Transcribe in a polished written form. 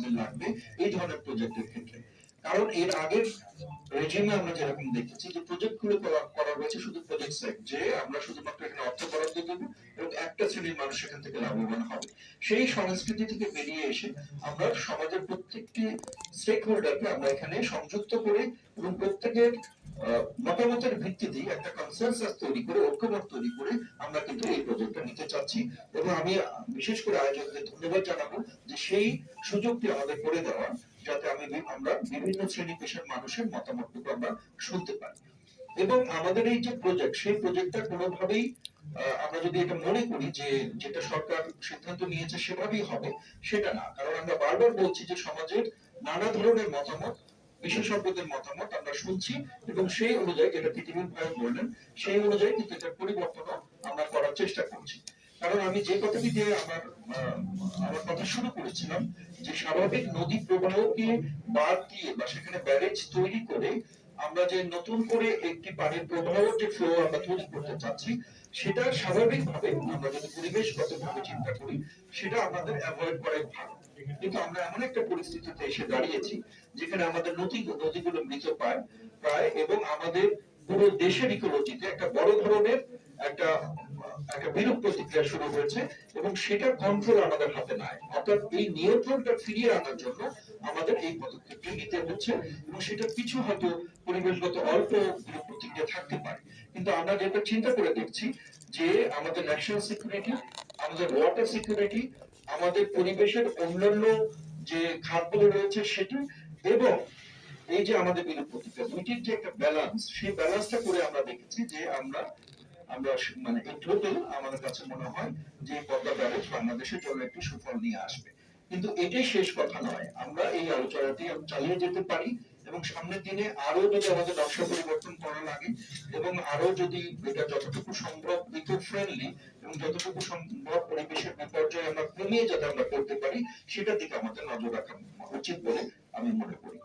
আমাদের লাগবে এই ধরনের প্রজেক্টের ক্ষেত্রে। কারণ এর আগের রেজিমে আমরা যেরকম দেখেছি যে প্রজেক্ট গুলো করা হয়েছে শুধু প্রজেক্ট সেট, যে আমরা শুধুমাত্র এখানে অর্থ বরাদ্দ দেবো এবং একটা শ্রেণীর মানুষ এখান থেকে লাভবান হবে। সেই সংস্কৃতি থেকে বেরিয়ে এসে আমরা সমাজের প্রত্যেকটি স্টেক হোল্ডারকে আমরা এখানে সংযুক্ত করে এবং প্রত্যেকের মতামতের ভিত্তিতে একটা কনসেনসাস তৈরি করে, ঐক্যমত তৈরি করে আমরা কিন্তু এই প্রজেক্টটা নিতে চাচ্ছি। এবং আমি বিশেষ করে আয়োজকদের ধন্যবাদ জানাবো যে সেই সুযোগটি আমাদের করে দেওয়া, যাতে আমরা বিভিন্ন শ্রেণী পেশার মানুষের মতামতটুকু আমরা শুনতে পারি। এবং আমাদের এই যে প্রজেক্ট, সেই প্রজেক্টটা কোনোভাবেই আমরা যদি এটা মনে করি যে যেটা সরকার সিদ্ধান্ত নিয়েছে সেভাবেই হবে, সেটা না। কারণ আমরা বারবার বলছি যে সমাজের নানা ধরনের মতামত, বিশেষজ্ঞদের মতামত আমরা শুনছি এবং সেই অনুযায়ী, যেটা পৃথিবীর ভাই বললেন, সেই অনুযায়ী কিন্তু এটা পরিবর্তন আমরা করার চেষ্টা করছি। কারণ আমি যে কথাটি দিয়ে আমার কথা শুরু করেছিলাম, যে স্বাভাবিক নদী প্রবাহকে বাদ দিয়ে বা সেখানে ব্যারেজ তৈরি করে আমরা যে নতুন করে একটি পানির প্রবাহ যে ফ্লো আমরা তৈরি করতে চাচ্ছি, সেটা স্বাভাবিকভাবে আমরা যদি পরিবেশগতভাবে চিন্তা করি, সেটা আমাদের অ্যাভয়েড করাই ভালো। কিন্তু আমরা এমন একটা পরিস্থিতিতে এসে দাঁড়িয়েছি যেখানে আমাদের নদীগুলো মৃত প্রায় এবং আমাদের পুরো দেশের ইকোলজিতে একটা বড় ধরনের একটা বিরূপ প্রতিক্রিয়া শুরু হয়েছে এবং সেটা কন্ট্রোল আমাদের হাতে নাই। অর্থাৎ এই নিয়ন্ত্রণটা ফিরিয়ে আনার জন্য আমাদের এই পদক্ষেপটি নিতে হচ্ছে এবং সেটা পিছু হয়তো পরিবেশগত অল্প বিরূপ প্রতিক্রিয়া থাকতে পারে। কিন্তু আমরা যেটা চিন্তা করে দেখছি যে আমাদের ন্যাশনাল সিকিউরিটি, আমাদের ওয়াটার সিকিউরিটি, আমাদের পরিবেশের অন্যান্য যে খাতগুলো রয়েছে সেটি, এবং এই যে আমাদের বিরূপ প্রতিক্রিয়া, দুইটির যে একটা ব্যালেন্স, সেই ব্যালেন্সটা করে আমরা দেখেছি যে আমরা মানে এই টোটাল আমাদের কাছে মনে হয় যে পদ্মা ব্যারেজ বাংলাদেশের জন্য একটি সুফল নিয়ে আসবে। কিন্তু এটাই শেষ কথা নয়, আমরা এই আলোচনাটি চালিয়ে যেতে পারি এবং সামনের দিনে আরো যদি আমাদের নকশা পরিবর্তন করা লাগে এবং আরো যদি এটা যতটুকু সম্ভব ইকো ফ্রেন্ডলি এবং যতটুকু সম্ভব পরিবেশের বিপর্যয় আমরা কমিয়ে যাতে আমরা করতে পারি, সেটার দিকে আমাদের নজর রাখা উচিত বলে আমি মনে করি।